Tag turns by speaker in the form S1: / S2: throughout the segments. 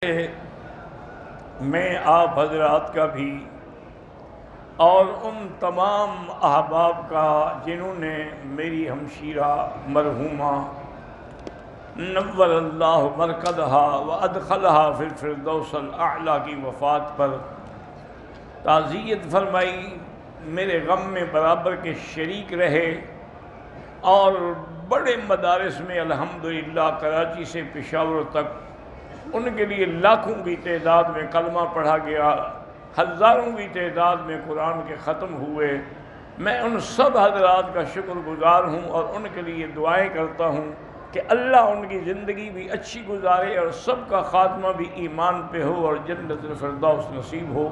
S1: میں آپ حضرات کا بھی اور ان تمام احباب کا جنہوں نے میری ہمشیرہ مرحومہ نور اللہ مرکزہا و ادخلہا فی الفردوس الاعلیٰ کی وفات پر تعزیت فرمائی، میرے غم میں برابر کے شریک رہے اور بڑے مدارس میں الحمدللہ کراچی سے پشاور تک ان کے لیے لاکھوں کی تعداد میں کلمہ پڑھا گیا، ہزاروں کی تعداد میں قرآن کے ختم ہوئے۔ میں ان سب حضرات کا شکر گزار ہوں اور ان کے لیے دعائیں کرتا ہوں کہ اللہ ان کی زندگی بھی اچھی گزارے اور سب کا خاتمہ بھی ایمان پہ ہو اور جنت الفردوس نصیب ہو۔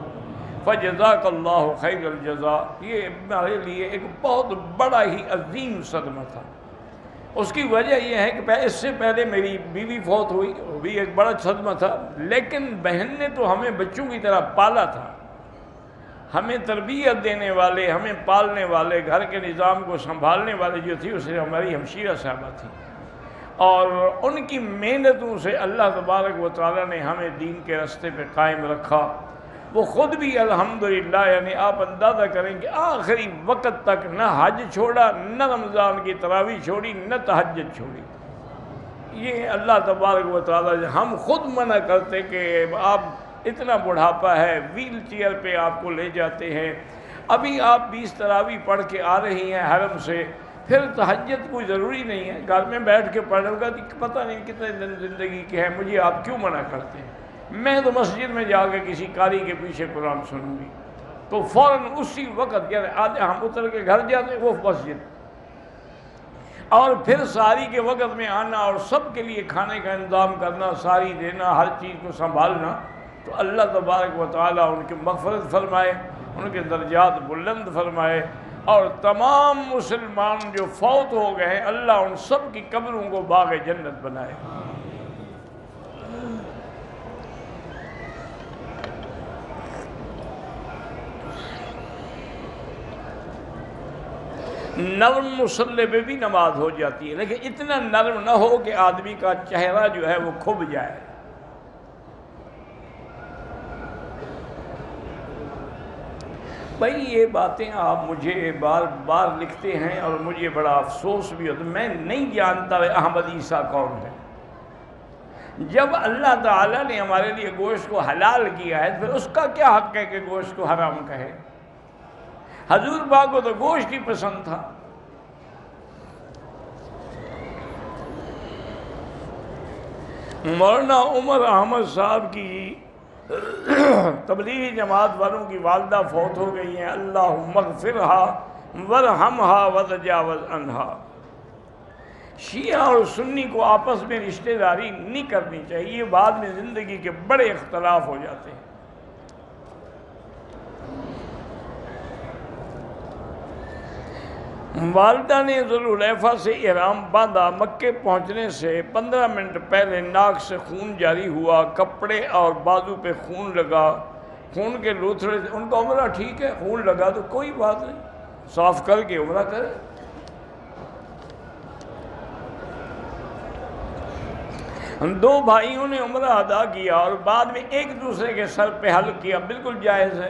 S1: فجزاک اللہ خیر الجزا۔ یہ ہمارے لیے ایک بہت بڑا ہی عظیم صدمہ تھا۔ اس کی وجہ یہ ہے کہ اس سے پہلے میری بیوی فوت ہوئی، وہ بھی ایک بڑا صدمہ تھا، لیکن بہن نے تو ہمیں بچوں کی طرح پالا تھا، ہمیں تربیت دینے والے، ہمیں پالنے والے، گھر کے نظام کو سنبھالنے والے جو تھی اسے ہماری ہمشیرہ صاحبہ تھی، اور ان کی محنتوں سے اللہ تبارک و تعالیٰ نے ہمیں دین کے راستے پہ قائم رکھا۔ وہ خود بھی الحمدللہ، یعنی آپ اندازہ کریں کہ آخری وقت تک نہ حج چھوڑا، نہ رمضان کی تراویح چھوڑی، نہ تہجد چھوڑی۔ یہ اللہ تبارک و تعالیٰ، ہم خود منع کرتے کہ آپ اتنا بڑھاپا ہے، ویل چیئر پہ آپ کو لے جاتے ہیں، ابھی آپ 20 تراویح پڑھ کے آ رہی ہیں حرم سے، پھر تہجد کوئی ضروری نہیں ہے، گھر میں بیٹھ کے پڑھنے کا پتہ نہیں کتنے دن زندگی کے ہے، مجھے آپ کیوں منع کرتے ہیں؟ میں تو مسجد میں جا کے کسی قاری کے پیچھے قرآن سنوں گی۔ تو فوراً اسی وقت، یعنی آج ہم اتر کے گھر جاتے وہ مسجد، اور پھر ساری کے وقت میں آنا اور سب کے لیے کھانے کا انتظام کرنا، ساری دینا، ہر چیز کو سنبھالنا۔ تو اللہ تبارک و تعالیٰ ان کی مغفرت فرمائے، ان کے درجات بلند فرمائے، اور تمام مسلمان جو فوت ہو گئے ہیں اللہ ان سب کی قبروں کو باغ جنت بنائے۔ نرم مصلی پہ بھی نماز ہو جاتی ہے، لیکن اتنا نرم نہ ہو کہ آدمی کا چہرہ جو ہے وہ کھب جائے۔ بھائی یہ باتیں آپ مجھے بار بار لکھتے ہیں اور مجھے بڑا افسوس بھی ہوتا ہے، میں نہیں جانتا احمد عیسیٰ کون ہے۔ جب اللہ تعالیٰ نے ہمارے لیے گوشت کو حلال کیا ہے پھر اس کا کیا حق ہے کہ گوشت کو حرام کہے؟ حضور پاک کو تو گوشت ہی پسند تھا۔ مولانا عمر احمد صاحب کی تبلیغی جماعت والوں کی والدہ فوت ہو گئی ہیں، اللہم اغفرہا ورحمہا وتجاوز عنہا۔ شیعہ اور سنی کو آپس میں رشتہ داری نہیں کرنی چاہیے، بعد میں زندگی کے بڑے اختلاف ہو جاتے ہیں۔ والدہ نے ذوالحلیفہ سے احرام باندھا، مکے پہنچنے سے 15 منٹ پہلے ناک سے خون جاری ہوا، کپڑے اور بازو پہ خون لگا، خون کے لوتھڑے، ان کا عمرہ ٹھیک ہے، خون لگا تو کوئی بات نہیں، صاف کر کے عمرہ کرے۔ دو بھائیوں نے عمرہ ادا کیا اور بعد میں ایک دوسرے کے سر پہ حلق کیا، بالکل جائز ہے۔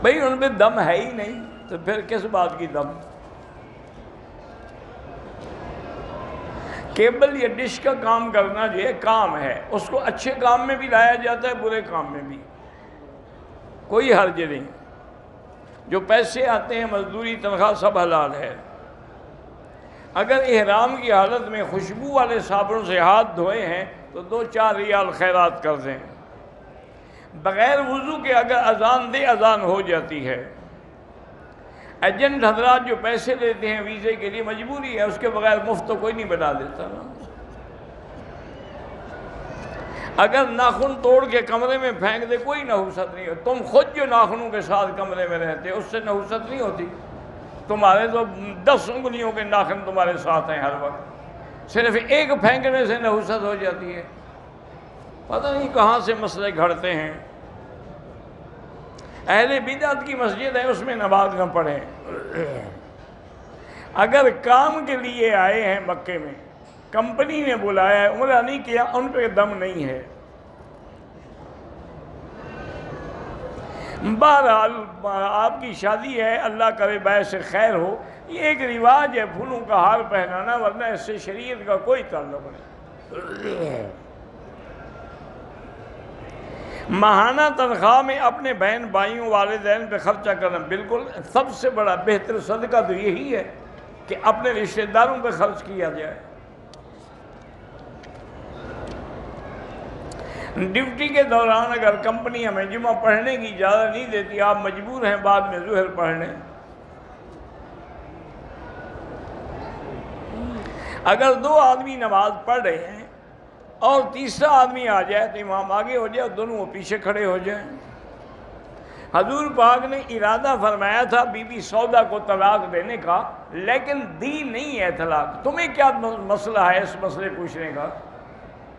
S1: بھئی ان میں دم ہے ہی نہیں تو پھر کس بات کی دم؟ کیبل یا ڈش کا کام کرنا جو ہے کام ہے، اس کو اچھے کام میں بھی لایا جاتا ہے، برے کام میں بھی، کوئی حرج نہیں۔ جو پیسے آتے ہیں مزدوری تنخواہ سب حلال ہے۔ اگر احرام کی حالت میں خوشبو والے صابنوں سے ہاتھ دھوئے ہیں تو 2-4 ریال خیرات کر دیں۔ بغیر وضو کے اگر اذان دے اذان ہو جاتی ہے۔ ایجنٹ حضرات جو پیسے لیتے ہیں ویزے کے لیے مجبوری ہے، اس کے بغیر مفت تو کوئی نہیں بنا دیتا نا۔ اگر ناخن توڑ کے کمرے میں پھینک دے کوئی نحوست نہیں ہوتی، تم خود جو ناخنوں کے ساتھ کمرے میں رہتے اس سے نحوست نہیں ہوتی؟ تمہارے تو 10 انگلیوں کے ناخن تمہارے ساتھ ہیں ہر وقت، صرف ایک پھینکنے سے نحوست ہو جاتی ہے۔ پتہ نہیں کہاں سے مسئلے گھڑتے ہیں۔ اہل بدعت کی مسجد ہے، اس میں نماز نہ پڑھیں۔ اگر کام کے لیے آئے ہیں مکے میں، کمپنی نے بلایا ہے، عمرہ نہیں کیا، ان پہ دم نہیں ہے۔ بہرحال آپ کی شادی ہے، اللہ کرے باعث خیر ہو، یہ ایک رواج ہے پھولوں کا ہار پہنانا، ورنہ اس سے شریعت کا کوئی تعلق نہیں۔ ماہانہ تنخواہ میں اپنے بہن بھائیوں والدین پہ خرچہ کرنا، بالکل سب سے بڑا بہتر صدقہ تو یہی ہے کہ اپنے رشتہ داروں پہ خرچ کیا جائے۔ ڈیوٹی کے دوران اگر کمپنی ہمیں جمعہ پڑھنے کی اجازت نہیں دیتی، آپ مجبور ہیں بعد میں ظہر پڑھنے۔ اگر دو آدمی نماز پڑھ رہے ہیں اور تیسرا آدمی آ جائے تو امام آگے ہو جائے اور دونوں وہ پیچھے کھڑے ہو جائیں۔ حضور پاک نے ارادہ فرمایا تھا بی بی سودا کو طلاق دینے کا، لیکن دی نہیں ہے طلاق۔ تمہیں کیا مسئلہ ہے اس مسئلے پوچھنے کا؟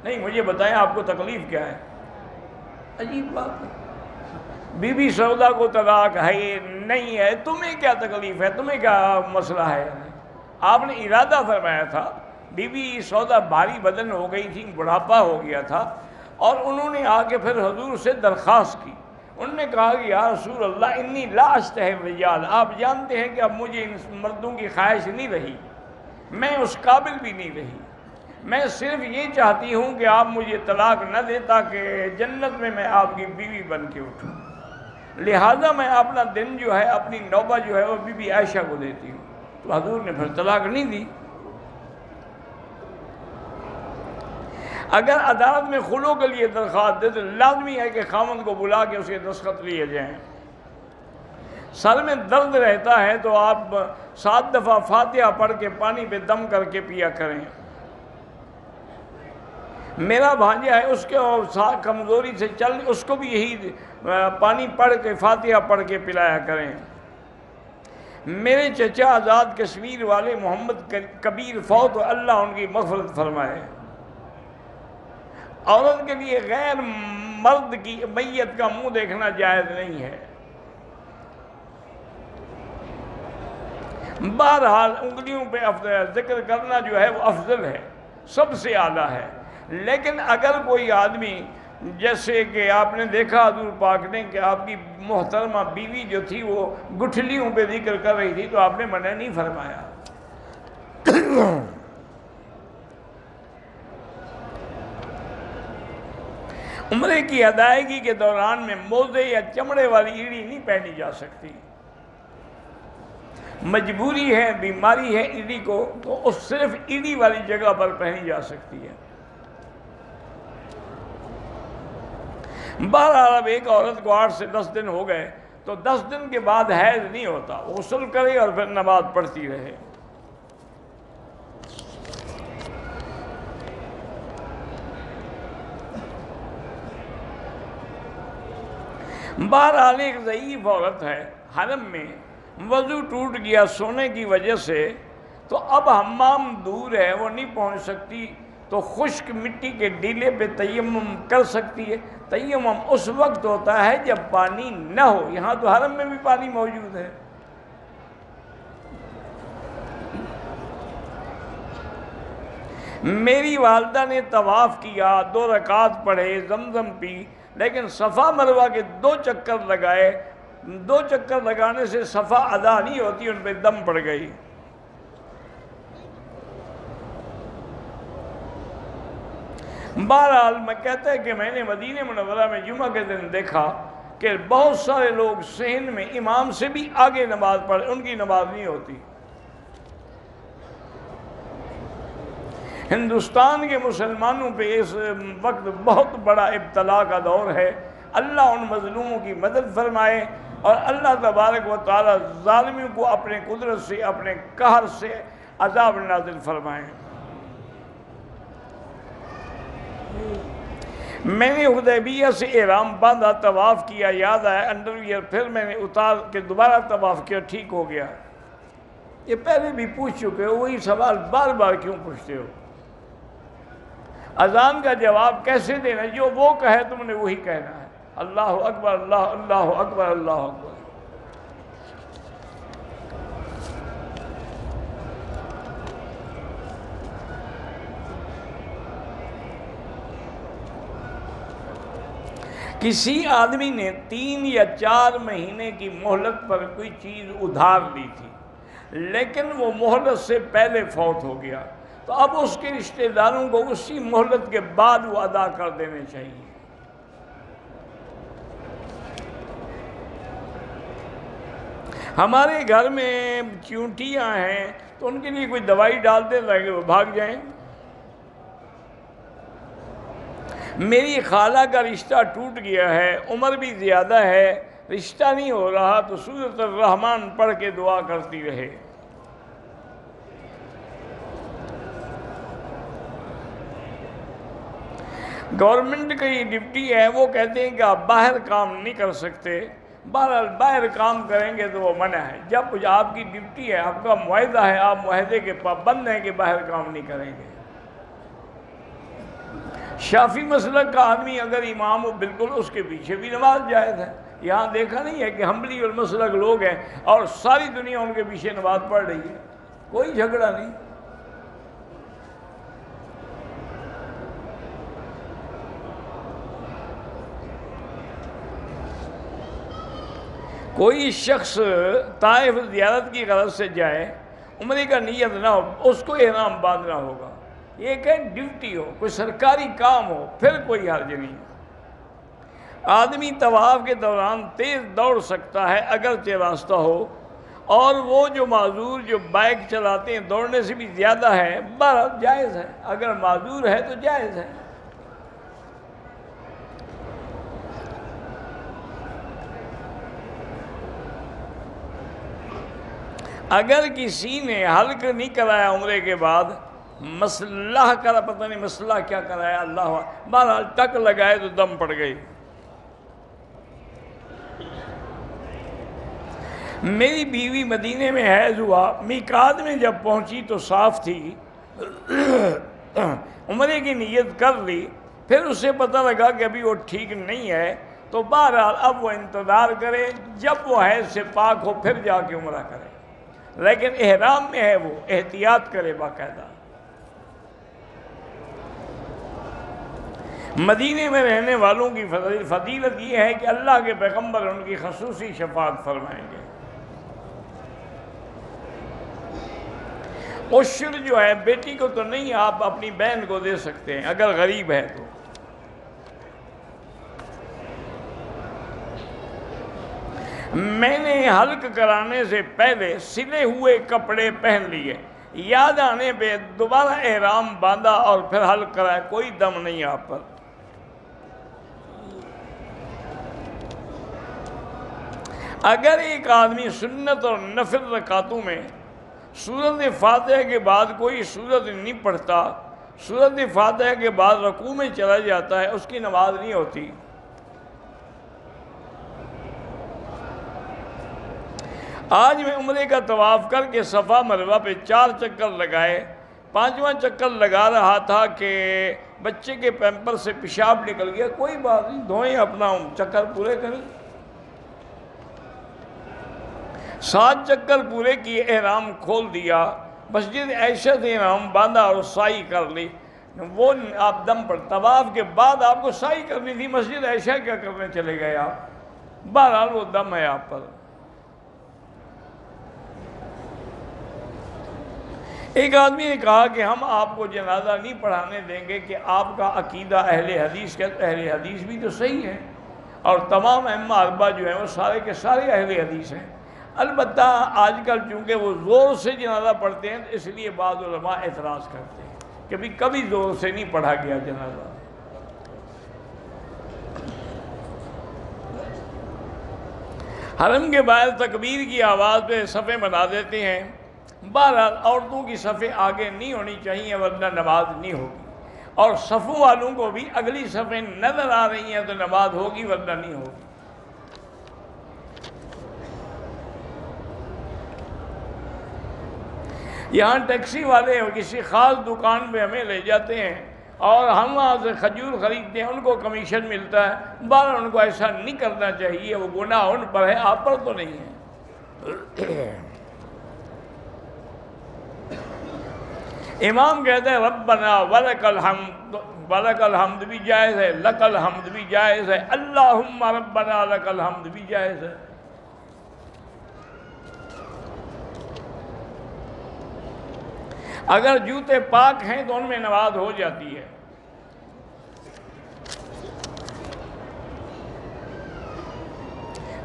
S1: نہیں، مجھے بتائیں آپ کو تکلیف کیا ہے؟ عجیب بات ہے، بی بی سودا کو طلاق ہے نہیں ہے، تمہیں کیا تکلیف ہے، تمہیں کیا مسئلہ ہے؟ آپ نے ارادہ فرمایا تھا، بی بی سودا بھاری بدن ہو گئی تھی، بڑھاپا ہو گیا تھا، اور انہوں نے آ کے پھر حضور سے درخواست کی۔ انہوں نے کہا کہ یا رسول اللہ انی لا اشتہی الرجال، آپ جانتے ہیں کہ اب مجھے ان مردوں کی خواہش نہیں رہی، میں اس قابل بھی نہیں رہی، میں صرف یہ چاہتی ہوں کہ آپ مجھے طلاق نہ دیں تاکہ جنت میں آپ کی بیوی بن کے اٹھوں، لہذا میں اپنا دن جو ہے، اپنی نوبہ جو ہے وہ بی بی عائشہ کو دیتی ہوں۔ تو حضور نے پھر طلاق نہیں دی۔ اگر عدالت میں خلو کے لیے درخواست دے تو لازمی ہے کہ خاوند کو بلا کے اس کے دستخط لیے جائیں۔ سر میں درد رہتا ہے تو آپ 7 دفعہ فاتحہ پڑھ کے پانی پہ دم کر کے پیا کریں۔ میرا بھانجا ہے، اس کے کمزوری سے چل، اس کو بھی یہی پانی پڑھ کے فاتحہ پڑھ کے پلایا کریں۔ میرے چچا آزاد کشمیر والے محمد کبیر فوت ہو، اللہ ان کی مغفرت فرمائے۔ عورت کے لیے غیر مرد کی میت کا منہ دیکھنا جائز نہیں ہے۔ بہرحال انگلیوں پہ ذکر کرنا جو ہے وہ افضل ہے، سب سے اعلیٰ ہے، لیکن اگر کوئی آدمی، جیسے کہ آپ نے دیکھا حضور پاک نے کہ آپ کی محترمہ بیوی جو تھی وہ گٹھلیوں پہ ذکر کر رہی تھی تو آپ نے منع نہیں فرمایا۔ عمرے کی ادائیگی کے دوران میں موزے یا چمڑے والی ایڑی نہیں پہنی جا سکتی، مجبوری ہے، بیماری ہے ایڑی کو، تو اس صرف ایڑی والی جگہ پر پہنی جا سکتی ہے۔ بہرحال اب ایک عورت کو 8 سے 10 دن ہو گئے تو 10 دن کے بعد حیض نہیں ہوتا، وہ غسل کرے اور پھر نماز پڑھتی رہے۔ بہرحال ایک ضعیف عورت ہے، حرم میں وضو ٹوٹ گیا سونے کی وجہ سے، تو اب حمام دور ہے، وہ نہیں پہنچ سکتی، تو خشک مٹی کے ڈیلے پہ تیمم کر سکتی ہے۔ تیمم اس وقت ہوتا ہے جب پانی نہ ہو، یہاں تو حرم میں بھی پانی موجود ہے۔ میری والدہ نے طواف کیا، 2 رکعت پڑھے، زمزم پی، لیکن صفا مروہ کے 2 چکر لگائے، 2 چکر لگانے سے صفا ادا نہیں ہوتی، ان پہ دم پڑ گئی۔ بہرحال میں کہتا ہے کہ میں نے مدینہ منورہ میں جمعہ کے دن دیکھا کہ بہت سارے لوگ صحن میں امام سے بھی آگے نماز پڑھے، ان کی نماز نہیں ہوتی۔ ہندوستان کے مسلمانوں پہ اس وقت بہت بڑا ابتلا کا دور ہے، اللہ ان مظلوموں کی مدد فرمائے، اور اللہ تبارک و تعالی ظالموں کو اپنے قدرت سے، اپنے قہر سے عذاب نازل فرمائے۔ میں نے حدیبیہ سے احرام باندھا، طواف کیا، یاد آیا انڈرویئر، پھر میں نے اتار کے دوبارہ طواف کیا، ٹھیک ہو گیا۔ یہ پہلے بھی پوچھ چکے ہو، وہی سوال بار بار کیوں پوچھتے ہو؟ اذان کا جواب کیسے دینا؟ جو وہ کہے تم نے وہی کہنا ہے، اللہ اکبر، اللہ اکبر، اللہ اکبر۔ کسی آدمی نے 3 یا 4 مہینے کی مہلت پر کوئی چیز ادھار لی تھی، لیکن وہ مہلت سے پہلے فوت ہو گیا، تو اب اس کے رشتہ داروں کو اسی مہلت کے بعد وہ ادا کر دینے چاہیے۔ ہمارے گھر میں چونٹیاں ہیں تو ان کے لیے کوئی دوائی ڈالتے تاکہ وہ بھاگ جائیں۔ میری خالہ کا رشتہ ٹوٹ گیا ہے، عمر بھی زیادہ ہے، رشتہ نہیں ہو رہا، تو سورۃ الرحمن پڑھ کے دعا کرتی رہے۔ گورنمنٹ کا یہ ڈیوٹی ہے، وہ کہتے ہیں کہ آپ باہر کام نہیں کر سکتے، بہرحال باہر کام کریں گے تو وہ منع ہے۔ جب آپ کی ڈیوٹی ہے، آپ کا معاہدہ ہے، آپ معاہدے کے پابند ہیں کہ باہر کام نہیں کریں گے۔ شافعی مسلک کا آدمی اگر امام ہو، بالکل اس کے پیچھے بھی نماز جائز ہے۔ یہاں دیکھا نہیں ہے کہ حنبلی المسلک لوگ ہیں اور ساری دنیا ان کے پیچھے نماز پڑھ رہی ہے، کوئی جھگڑا نہیں۔ کوئی شخص طائف زیارت کی غرض سے جائے، عمرے کا نیت نہ ہو، اس کو احرام باندھنا ہوگا۔ یہ کہ ڈیوٹی ہو، کوئی سرکاری کام ہو، پھر کوئی حرج نہیں۔ آدمی طواف کے دوران تیز دوڑ سکتا ہے اگرچہ راستہ ہو، اور وہ جو معذور جو بائک چلاتے ہیں دوڑنے سے بھی زیادہ ہے، بہرحال جائز ہے، اگر معذور ہے تو جائز ہے۔ اگر کسی نے حلق نہیں کرایا عمرے کے بعد، مسلح کرا، پتہ نہیں مسلح کیا کرایا، اللہ، بہرحال ٹک لگائے تو دم پڑ گئی۔ میری بیوی مدینے میں حیض ہوا، میقات میں جب پہنچی تو صاف تھی، عمرے کی نیت کر لی، پھر اسے پتہ لگا کہ ابھی وہ ٹھیک نہیں ہے، تو بہرحال اب وہ انتظار کرے، جب وہ حیض سے پاک ہو پھر جا کے عمرہ کرے، لیکن احرام میں ہے، وہ احتیاط کرے باقاعدہ۔ مدینے میں رہنے والوں کی فضیلت یہ ہے کہ اللہ کے پیغمبر ان کی خصوصی شفاعت فرمائیں گے۔ عشر جو ہے بیٹی کو تو نہیں، آپ اپنی بہن کو دے سکتے ہیں اگر غریب ہے تو۔ میں نے حلق کرانے سے پہلے سلے ہوئے کپڑے پہن لیے، یاد آنے پہ دوبارہ احرام باندھا اور پھر حلق کرایا، کوئی دم نہیں آپ پر۔ اگر ایک آدمی سنت اور نفل رکعتوں میں سورۃ فاتحہ کے بعد کوئی سورت نہیں پڑھتا، سورۃ فاتحہ کے بعد رکوع میں چلا جاتا ہے، اس کی نماز نہیں ہوتی۔ آج میں عمرے کا طواف کر کے صفا مروہ پہ 4 چکر لگائے، 5واں چکر لگا رہا تھا کہ بچے کے پیمپر سے پیشاب نکل گیا، کوئی بات نہیں، دھوئیں، اپنا چکر پورے کریں۔ 7 چکر پورے کیے، احرام کھول دیا، مسجد عائشہ سے احرام باندھا اور سعی کر لی۔ وہ آپ دم پر، طواف کے بعد آپ کو سعی کرنی تھی، مسجد عائشہ کیا کرنے چلے گئے آپ؟ بہرحال وہ دم ہے آپ پر۔ ایک آدمی نے کہا کہ ہم آپ کو جنازہ نہیں پڑھانے دیں گے کہ آپ کا عقیدہ اہل حدیث کا، اہل حدیث بھی تو صحیح ہے، اور تمام ائمہ اربعہ جو ہیں وہ سارے کے سارے اہل حدیث ہیں۔ البتہ آج کل چونکہ وہ زور سے جنازہ پڑھتے ہیں، اس لیے بعض علماء اعتراض کرتے ہیں کہ کبھی زور سے نہیں پڑھا گیا جنازہ۔ حرم کے باہر تکبیر کی آواز پہ صفیں بنا دیتے ہیں، بہرحال عورتوں کی صفیں آگے نہیں ہونی چاہیے ورنہ نماز نہیں ہوگی، اور صفوں والوں کو بھی اگلی صفیں نظر آ رہی ہیں تو نماز ہوگی ورنہ نہیں ہوگی۔ یہاں ٹیکسی والے کسی خاص دکان پہ ہمیں لے جاتے ہیں اور ہم وہاں سے کھجور خریدتے ہیں، ان کو کمیشن ملتا ہے، بہرحال ان کو ایسا نہیں کرنا چاہیے، وہ گناہ ان پر ہے، آپ پر تو نہیں ہے۔ امام کہتے ہیں ربنا ولک الحمد، ولک الحمد بھی جائز ہے، لک الحمد بھی جائز ہے، اللہم ربنا لک الحمد بھی جائز ہے۔ اگر جوتے پاک ہیں تو ان میں نماز ہو جاتی ہے۔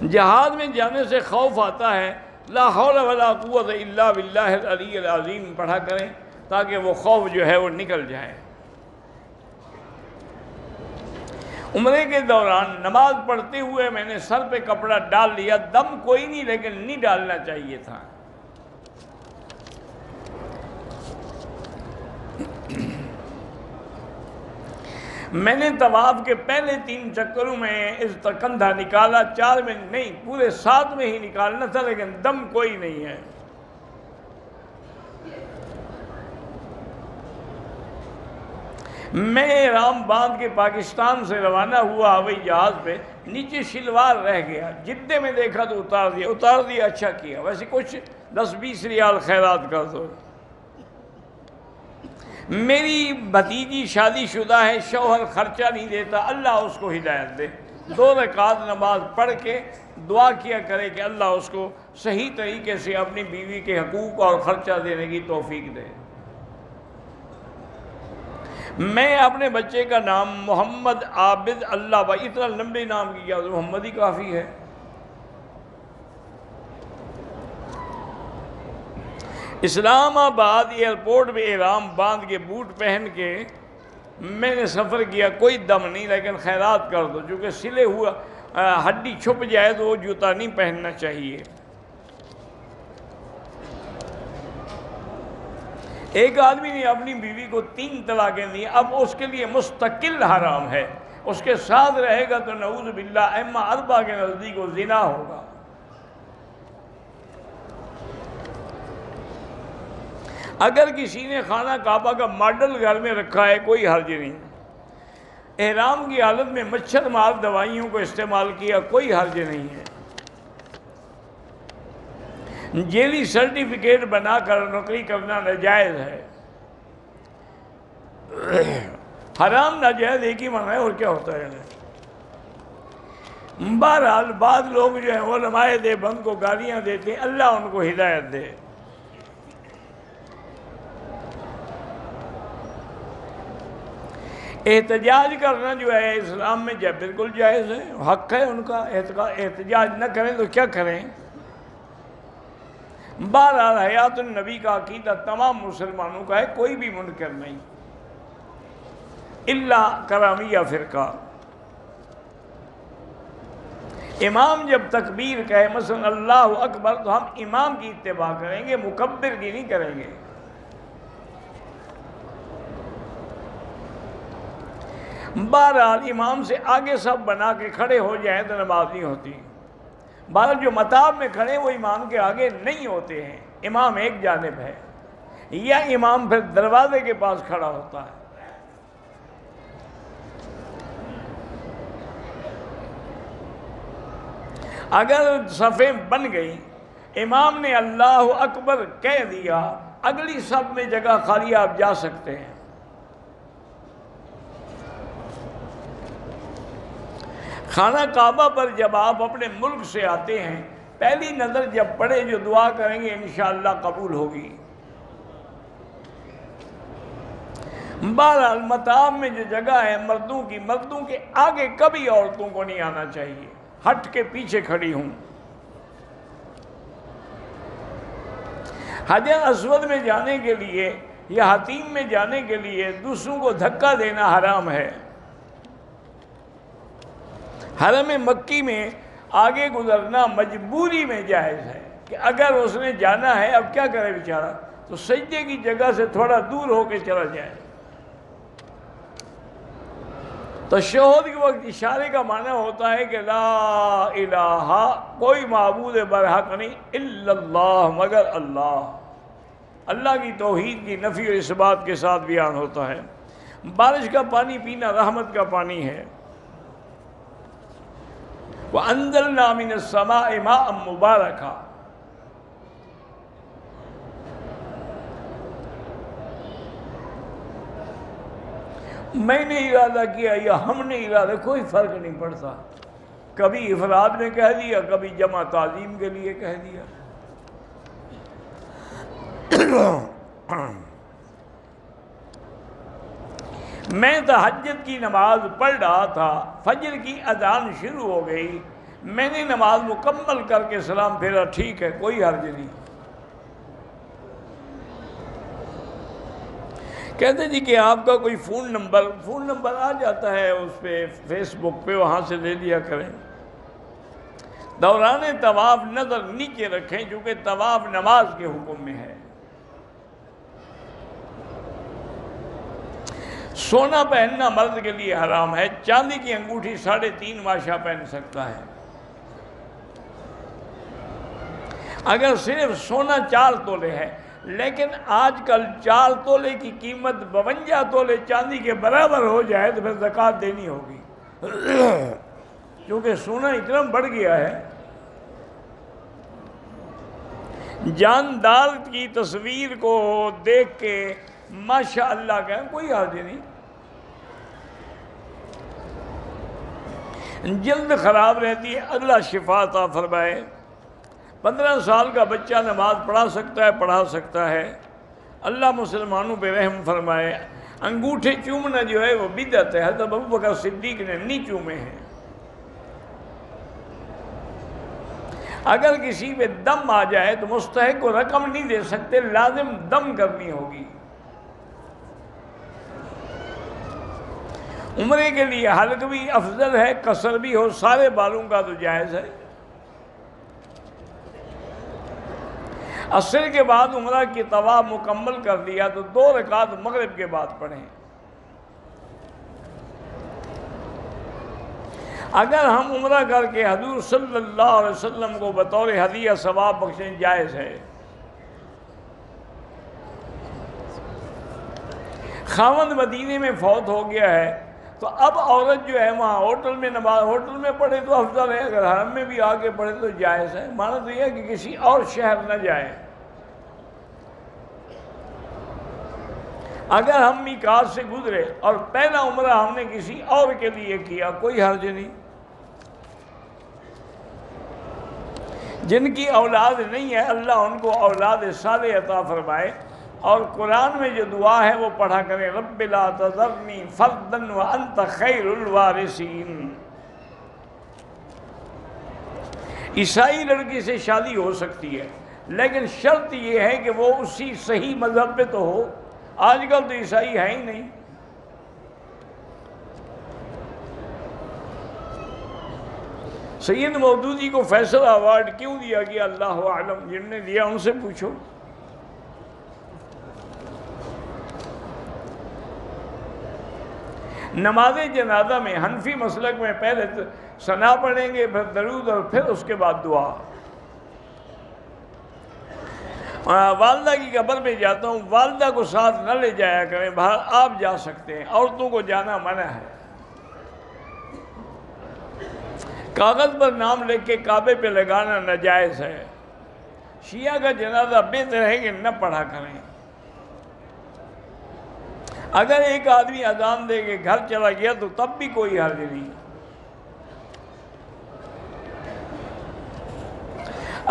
S1: جہاد میں جانے سے خوف آتا ہے، لا حول ولا قوت الا باللہ العلی العظیم پڑھا کریں تاکہ وہ خوف جو ہے وہ نکل جائے۔ عمرے کے دوران نماز پڑھتے ہوئے میں نے سر پہ کپڑا ڈال لیا، دم کوئی نہیں لیکن نہیں ڈالنا چاہیے تھا۔ میں نے طواف کے پہلے 3 چکروں میں اس کندھا نکالا، 4 میں نہیں، پورے 7 میں ہی نکالنا تھا لیکن دم کوئی نہیں ہے۔ میں احرام باندھ کے پاکستان سے روانہ ہوا ہوائی جہاز پہ، نیچے شلوار رہ گیا، جدے میں دیکھا تو اتار دیا، اچھا کیا، ویسے کچھ 10-20 ریال خیرات کر دو۔ میری بھتیجی شادی شدہ ہے، شوہر خرچہ نہیں دیتا، اللہ اس کو ہدایت دے، 2 رکعت نماز پڑھ کے دعا کیا کرے کہ اللہ اس کو صحیح طریقے سے اپنی بیوی کے حقوق اور خرچہ دینے کی توفیق دے۔ میں اپنے بچے کا نام محمد عابد اللہ بھائی، اتنا لمبے نام کی کیا، محمد ہی کافی ہے۔ اسلام آباد ایئرپورٹ میں احرام باندھ کے بوٹ پہن کے میں نے سفر کیا، کوئی دم نہیں لیکن خیرات کر دو، چونکہ سلے ہوا ہڈی چھپ جائے تو وہ جوتا نہیں پہننا چاہیے۔ ایک آدمی نے اپنی بیوی کو 3 طلاقیں دی، اب اس کے لیے مستقل حرام ہے، اس کے ساتھ رہے گا تو نعوذ باللہ ائمہ 4 کے نزدیک وہ زنا ہوگا۔ اگر کسی نے خانہ کعبہ کا ماڈل گھر میں رکھا ہے کوئی حرج نہیں، احرام کی حالت میں مچھر مار دوائیوں کو استعمال کیا کوئی حرج نہیں ہے، جیلی سرٹیفکیٹ بنا کر نوکری کرنا ناجائز ہے۔ حرام ناجائز ایک ہی معنی ہے، اور کیا ہوتا ہے؟ بہرحال بعض لوگ جو ہیں علماء دیوبند کو گالیاں دیتے ہیں، اللہ ان کو ہدایت دے۔ احتجاج کرنا جو ہے اسلام میں بالکل جائز ہے، حق ہے ان کا، احتجاج نہ کریں تو کیا کریں۔ بہرحال حیات النبی کا عقیدہ تمام مسلمانوں کا ہے، کوئی بھی منکر نہیں، الا کرامیہ فرقہ۔ امام جب تکبیر کہے مثلا اللہ اکبر تو ہم امام کی اتباع کریں گے، مکبر کی نہیں کریں گے۔ بہرحال امام سے آگے سب بنا کے کھڑے ہو جائیں تو نماز نہیں ہوتی۔ بہرحال جو مطاب میں کھڑے وہ امام کے آگے نہیں ہوتے ہیں، امام ایک جانب ہے، یا امام پھر دروازے کے پاس کھڑا ہوتا ہے۔ اگر صفیں بن گئی، امام نے اللہ اکبر کہہ دیا، اگلی صف میں جگہ خالی، آپ جا سکتے ہیں۔ خانہ کعبہ پر جب آپ اپنے ملک سے آتے ہیں، پہلی نظر جب پڑے جو دعا کریں گے انشاءاللہ قبول ہوگی۔ بہرحال مطاب میں جو جگہ ہے مردوں کی، مردوں کے آگے کبھی عورتوں کو نہیں آنا چاہیے، ہٹ کے پیچھے کھڑی ہوں۔ حجر اسود میں جانے کے لیے یا حتیم میں جانے کے لیے دوسروں کو دھکا دینا حرام ہے۔ حرم مکی میں آگے گزرنا مجبوری میں جائز ہے کہ اگر اس نے جانا ہے اب کیا کرے بیچارہ، تو سجدے کی جگہ سے تھوڑا دور ہو کے چلا جائے۔ تشہد کے وقت اشارے کا معنی ہوتا ہے کہ لا الہ، کوئی معبود برحق نہیں الا اللہ، مگر اللہ۔ اللہ کی توحید کی نفی اور اثبات کے ساتھ بیان ہوتا ہے۔ بارش کا پانی پینا رحمت کا پانی ہے۔ وَأَنزَلْنَا مِنَ السَّمَاءِ مَاءً مُبَارَكًا۔ میں نے ارادہ کیا یا ہم نے ارادہ، کوئی فرق نہیں پڑتا، کبھی افراد میں کہہ دیا، کبھی جمع تعظیم کے لیے کہہ دیا۔ میں تہجد کی نماز پڑھ رہا تھا، فجر کی اذان شروع ہو گئی، میں نے نماز مکمل کر کے سلام پھیرا، ٹھیک ہے، کوئی حرج نہیں۔ کہتے جی کہ آپ کا کوئی فون نمبر آ جاتا ہے اس پہ، فیس بک پہ، وہاں سے لے لیا کریں۔ دوران طواف نظر نیچے رکھیں، چونکہ طواف نماز کے حکم میں ہے۔ سونا پہننا مرد کے لیے حرام ہے، چاندی کی انگوٹھی 3.5 ماشا پہن سکتا ہے۔ اگر صرف سونا 4 تولے ہے، لیکن آج کل 4 تولے کی قیمت 52 تولے چاندی کے برابر ہو جائے تو پھر زکوٰۃ دینی ہوگی، کیونکہ سونا اتنا بڑھ گیا ہے۔ جاندار کی تصویر کو دیکھ کے ماشاء اللہ کہیں، کوئی حرج نہیں۔ جلد خراب رہتی ہے، اللہ شفا عطا فرمائے۔ 15 سال کا بچہ نماز پڑھا سکتا ہے، اللہ مسلمانوں پہ رحم فرمائے۔ انگوٹھے چومنا جو ہے وہ بدعت ہے، حضرت ابوبکر صدیق نے نہیں چومے ہیں۔ اگر کسی پہ دم آ جائے تو مستحق کو رقم نہیں دے سکتے، لازم دم کرنی ہوگی۔ عمرے کے لیے حلق بھی افضل ہے، قصر بھی ہو، سارے بالوں کا تو جائز ہے۔ عصر کے بعد عمرہ کی طواف مکمل کر دیا تو 2 رکعت مغرب کے بعد پڑھیں۔ اگر ہم عمرہ کر کے حضور صلی اللہ علیہ وسلم کو بطور ہدیہ ثواب بخشیں، جائز ہے۔ خاوند مدینے میں فوت ہو گیا ہے تو اب عورت جو ہے وہاں ہوٹل میں پڑھے تو افضل ہے، اگر حرم میں بھی آگے پڑھے تو جائز ہے۔ معنی تو یہ ہے کہ کسی اور شہر نہ جائے۔ اگر ہم میقات سے گزرے اور پہلا عمرہ ہم نے کسی اور کے لیے کیا، کوئی حرج نہیں۔ جن کی اولاد نہیں ہے، اللہ ان کو اولاد صالح عطا فرمائے۔ اور قرآن میں جو دعا ہے وہ پڑھا کریں، رب لا تذرنی فردا وانت خیر الوارثین۔ عیسائی لڑکی سے شادی ہو سکتی ہے، لیکن شرط یہ ہے کہ وہ اسی صحیح مذہب پہ تو ہو۔ آج کل تو عیسائی ہے ہی نہیں۔ سید مودودی کو فیصل ایوارڈ کیوں دیا گیا، اللہ اعلم، جن نے دیا ان سے پوچھو۔ نماز جنازہ میں حنفی مسلک میں پہلے ثنا پڑھیں گے، پھر درود اور پھر اس کے بعد دعا۔ والدہ کی قبر میں جاتا ہوں، والدہ کو ساتھ نہ لے جایا کریں، باہر آپ جا سکتے ہیں، عورتوں کو جانا منع ہے۔ کاغذ پر نام لکھ کے کعبے پہ لگانا ناجائز ہے۔ شیعہ کا جنازہ بہتر ہے کہ نہ پڑھا کریں۔ اگر ایک آدمی اذان دے کے گھر چلا گیا تو تب بھی کوئی حرج نہیں۔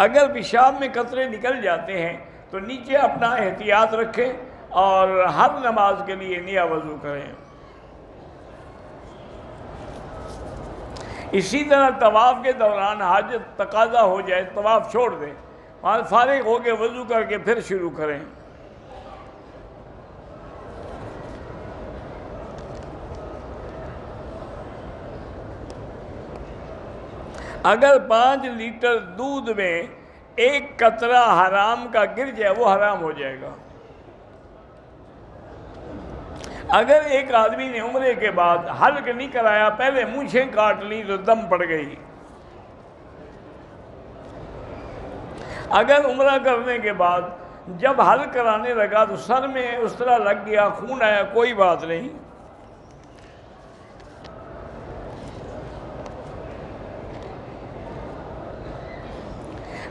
S1: اگر پیشاب میں قطرے نکل جاتے ہیں تو نیچے اپنا احتیاط رکھیں اور ہر نماز کے لیے نیا وضو کریں۔ اسی طرح طواف کے دوران حاجت تقاضا ہو جائے، طواف چھوڑ دیں، وہاں فارغ ہو کے وضو کر کے پھر شروع کریں۔ اگر 5 لیٹر دودھ میں 1 قطرہ حرام کا گر جائے، وہ حرام ہو جائے گا۔ اگر ایک آدمی نے عمرے کے بعد حلق نہیں کرایا، پہلے مونچھیں کاٹ لی تو دم پڑ گئی۔ اگر عمرہ کرنے کے بعد جب حلق کرانے لگا تو سر میں اس طرح لگ گیا، خون آیا، کوئی بات نہیں۔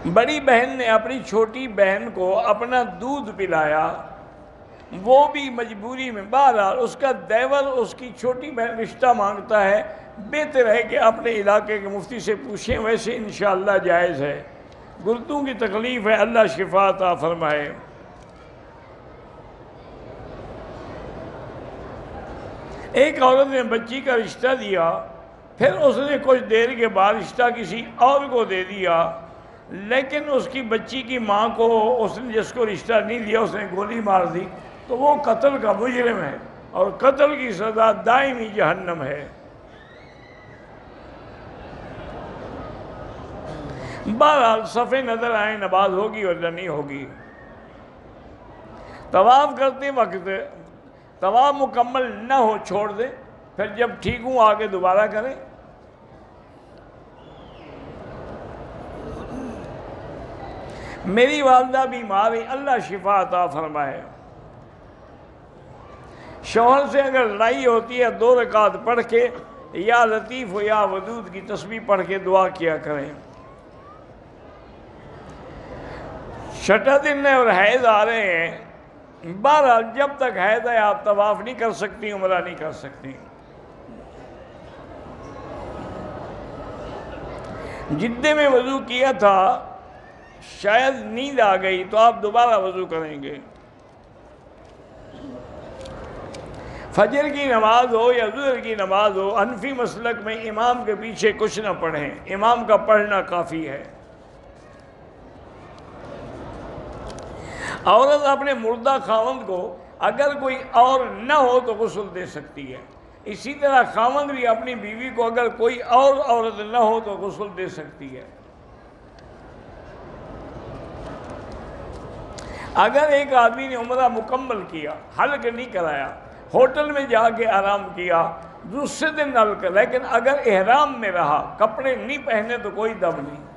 S1: بڑی بہن نے اپنی چھوٹی بہن کو اپنا دودھ پلایا وہ بھی مجبوری میں، بہرحال اس کا دیور اس کی چھوٹی بہن رشتہ مانگتا ہے، بہتر ہے کہ اپنے علاقے کے مفتی سے پوچھیں، ویسے انشاءاللہ جائز ہے۔ گردوں کی تکلیف ہے، اللہ شفا عطا فرمائے۔ ایک عورت نے بچی کا رشتہ دیا، پھر اس نے کچھ دیر کے بعد رشتہ کسی اور کو دے دیا، لیکن اس کی بچی کی ماں کو اس نے جس کو رشتہ نہیں دیا اس نے گولی مار دی، تو وہ قتل کا مجرم ہے، اور قتل کی سزا دائمی جہنم ہے۔ بہرحال صفے نظر آئیں، نماز ہوگی اور نہیں ہوگی۔ طواف کرتے وقت طواف مکمل نہ ہو چھوڑ دیں، پھر جب ٹھیک ہوں آگے دوبارہ کریں۔ میری والدہ بیمار ہے، اللہ شفا عطا فرمائے۔ شوہر سے اگر لڑائی ہوتی ہے 2 رکعت پڑھ کے یا لطیف و یا ودود کی تسبیح پڑھ کے دعا کیا کریں۔ چھٹا دن ہے اور حیض آ رہے ہیں، بہرحال جب تک حیض ہے آپ طواف نہیں کر سکتی، عمرہ نہیں کر سکتی۔ جدے میں وضو کیا تھا، شاید نیند آ گئی تو آپ دوبارہ وضو کریں گے۔ فجر کی نماز ہو یا ظہر کی نماز ہو، حنفی مسلک میں امام کے پیچھے کچھ نہ پڑھیں، امام کا پڑھنا کافی ہے۔ عورت اپنے مردہ خاوند کو اگر کوئی اور نہ ہو تو غسل دے سکتی ہے، اسی طرح خاوند بھی اپنی بیوی کو اگر کوئی اور عورت نہ ہو تو غسل دے سکتی ہے۔ اگر ایک آدمی نے عمرہ مکمل کیا، حلق نہیں کرایا، ہوٹل میں جا کے آرام کیا، دوسرے دن حلق، لیکن اگر احرام میں رہا، کپڑے نہیں پہنے تو کوئی دم نہیں۔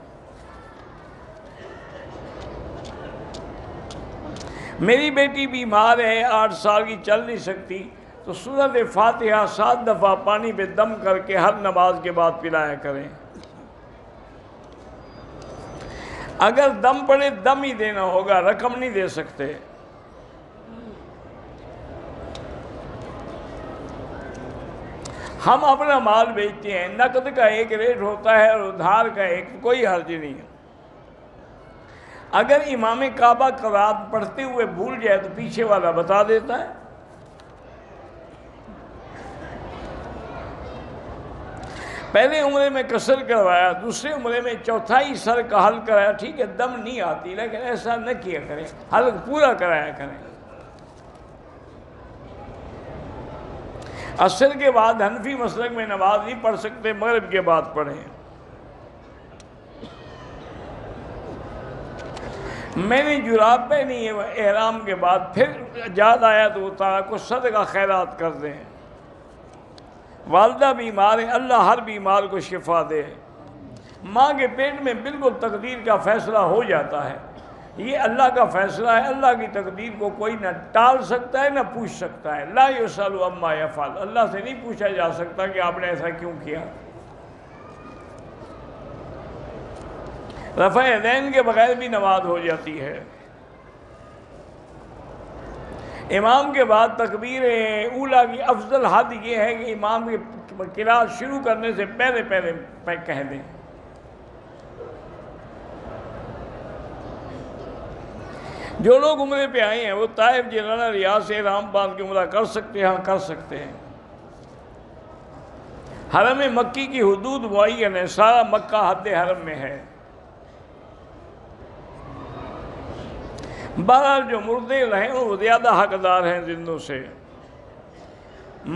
S1: میری بیٹی بیمار ہے، 8 سال کی، چل نہیں سکتی، تو سورۃ فاتحہ 7 دفعہ پانی پہ دم کر کے ہر نماز کے بعد پلایا کریں۔ اگر دم پڑے دم ہی دینا ہوگا، رقم نہیں دے سکتے۔ ہم اپنا مال بیچتے ہیں، نقد کا ایک ریٹ ہوتا ہے اور ادھار کا ایک، کوئی حرج نہیں ہے۔ اگر امام کعبہ قرات پڑھتے ہوئے بھول جائے تو پیچھے والا بتا دیتا ہے۔ پہلے عمرے میں قصر کروایا، دوسرے عمرے میں چوتھائی سر کا حلق کرایا، ٹھیک ہے دم نہیں آتی لیکن ایسا نہ کیا کریں، حلق پورا کرایا کریں۔ عصر کے بعد حنفی مسلک میں نماز نہیں پڑھ سکتے، مغرب کے بعد پڑھیں۔ میں نے جراب پہنی ہے احرام کے بعد، پھر یاد آیا تو اتارا، کچھ صدقہ خیرات کر دیں۔ والدہ بیمار ہے، اللہ ہر بیمار کو شفا دے۔ ماں کے پیٹ میں بالکل تقدیر کا فیصلہ ہو جاتا ہے، یہ اللہ کا فیصلہ ہے، اللہ کی تقدیر کو کوئی نہ ٹال سکتا ہے نہ پوچھ سکتا ہے۔ لا یسأل عما یفعل، اللہ سے نہیں پوچھا جا سکتا کہ آپ نے ایسا کیوں کیا۔ رفع یدین کے بغیر بھی نماز ہو جاتی ہے۔ امام کے بعد تکبیر اولیٰ کی افضل حد یہ ہے کہ امام کی قرات شروع کرنے سے پہلے کہہ دیں۔ جو لوگ عمرے پہ آئے ہیں وہ طائف، جیلانہ، ریاض سے احرام باندھ کے عمرہ کر سکتے ہیں، ہاں کر سکتے ہیں۔ حرم مکی کی حدود معین ہے، سارا مکہ حد حرم میں ہے۔ بہرحال جو مردے رہیں وہ زیادہ حقدار ہیں زندوں سے۔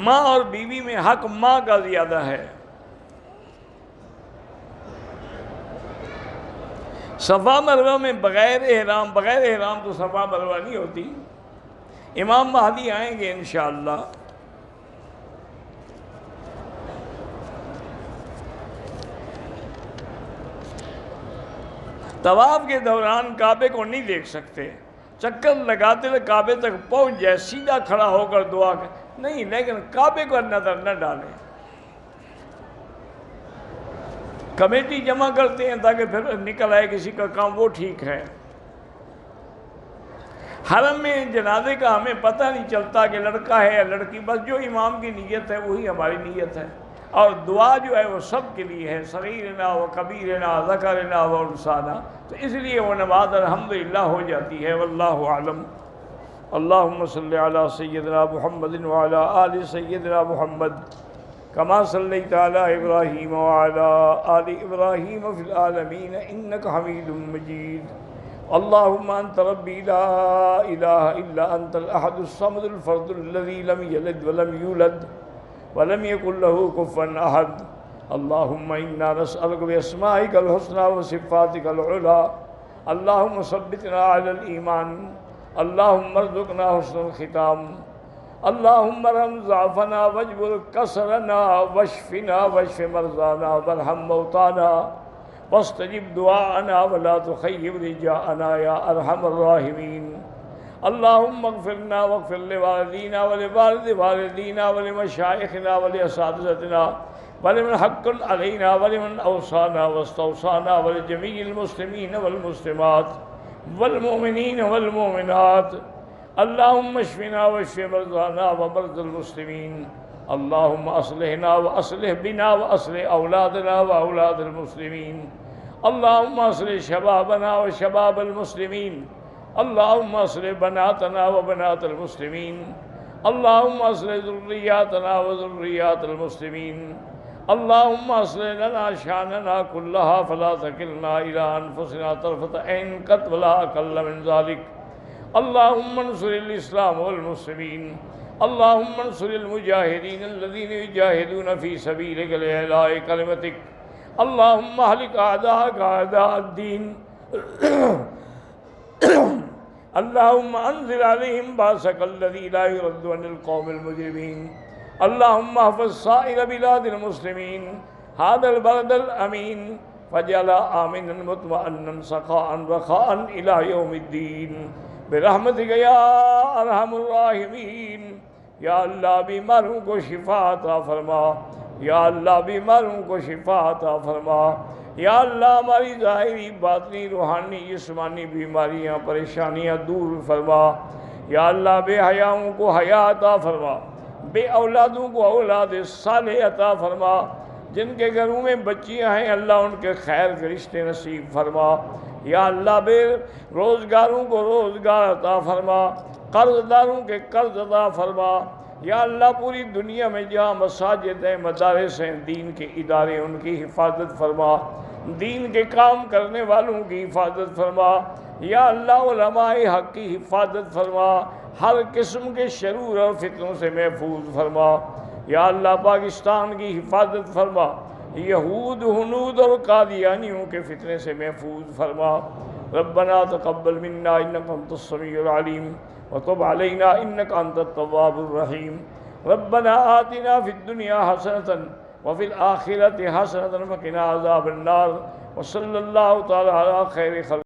S1: ماں اور بیوی میں حق ماں کا زیادہ ہے۔ صفا مروہ میں بغیر احرام تو صفا مروہ نہیں ہوتی۔ امام مہدی آئیں گے انشاءاللہ۔ طواف کے دوران کعبے کو نہیں دیکھ سکتے، چکر لگاتے ہوئے کعبے تک پہنچ جائے، سیدھا کھڑا ہو کر دعا نہیں، لیکن کعبے کو نظر نہ ڈالیں۔ کمیٹی جمع کرتے ہیں تاکہ پھر نکل آئے کسی کا کام، وہ ٹھیک ہے۔ حرم میں جنازے کا ہمیں پتہ نہیں چلتا کہ لڑکا ہے یا لڑکی، بس جو امام کی نیت ہے وہی ہماری نیت ہے، اور دعا جو ہے وہ سب کے لیے ہے، صغیرنا و کبیرنا ذکرنا و انثانا، تو اس لیے وہ نماز الحمدللہ ہو جاتی ہے۔ واللہ اعلم۔ اللہم صلی علی سیدنا محمد وعلی آل سیدنا محمد کما صلیت علی ابراہیم وعلی آل ابراہیم فی العالمین انک حمید مجید۔ اللہم انت ربی لا الہ الا انت الاحد الصمد الفرد الذی لم یلد ولم یولد ولم یکن له کفوا احد۔ اللہم انا نسألک باسمائک الحسنى وصفاتک العلی، اللہم ثبتنا علی الایمان، اللہم ارزقنا حسن الختام، اللہم ارحم ضعفنا واجبر کسرنا واشفنا واشف مرضانا وارحم موتانا واستجب دعاءنا ولا تخيب رجاءنا یا ارحم الراحمین۔ اللہم اغفرنا واغفر لوالدینا ولوالد والدینا ولمشائخنا ولاساتذتنا ولمن حق علینا ولمن اوصانا واستوصانا ولجمیع المسلمین والمسلمات والمؤمنین والمؤمنات۔ اللہم اشفنا واشف مرضانا ومرضى المسلمین۔ اللہم اصلحنا واصلح بنا واصلح اولادنا واولاد المسلمین۔ اللہم اصلح شبابنا وشباب المسلمین۔ اللہم اصلح بناتنا وبنات المسلمین۔ اللہم اصلح ذریاتنا وذریات المسلمین۔ اللہم اصلح لنا شاننا کلہا فلا تکلنا الی انفسنا طرفۃ عین قط ولا اقل من ذلک۔ اللہم انصر الاسلام والمسلمین۔ اللہم انصر المجاہدین الذین یجاہدون فی سبیلک لإعلاء کلمتک۔ اللہم اہلک اعداءک اعداء الدین۔ اللہم انزل علیہم باسک الذی لا یرد عن القوم المجرمین۔ اللہم احفظ سائر بلاد المسلمین هذا البلد الامین فاجعل آمنا مطمئنا سخاء رخاء الى یوم الدین برحمتک یا ارحم الراحمین۔ یا اللہ بیماروں کو شفا عطا فرما، یا اللہ بیماروں کو شفا عطا فرما، یا اللہ ہماری ظاہری باطنی روحانی جسمانی بیماریاں پریشانیاں دور فرما، یا اللہ بے حیاؤں کو حیا عطا فرما، بے اولادوں کو اولاد صالح عطا فرما، جن کے گھروں میں بچیاں ہیں اللہ ان کے خیر کے رشتے نصیب فرما، یا اللہ بے روزگاروں کو روزگار عطا فرما، قرض داروں کے قرض عطا فرما، یا اللہ پوری دنیا میں جہاں مساجد ہیں مدارس ہیں دین کے ادارے ان کی حفاظت فرما، دین کے کام کرنے والوں کی حفاظت فرما، یا اللہ علماء حق کی حفاظت فرما، ہر قسم کے شرور اور فتنوں سے محفوظ فرما، یا اللہ پاکستان کی حفاظت فرما، یہود ہنود اور قادیانیوں کے فتنے سے محفوظ فرما۔ ربنا تقبل منا انک انت السمیع العلیم وتب علینا انک انت التواب الرحیم۔ ربنا آتنا فی الدنیا حسنۃ وفی الآخرۃ حسنۃ وقنا عذاب النار، وصلی اللہ تعالی علی خیر خلق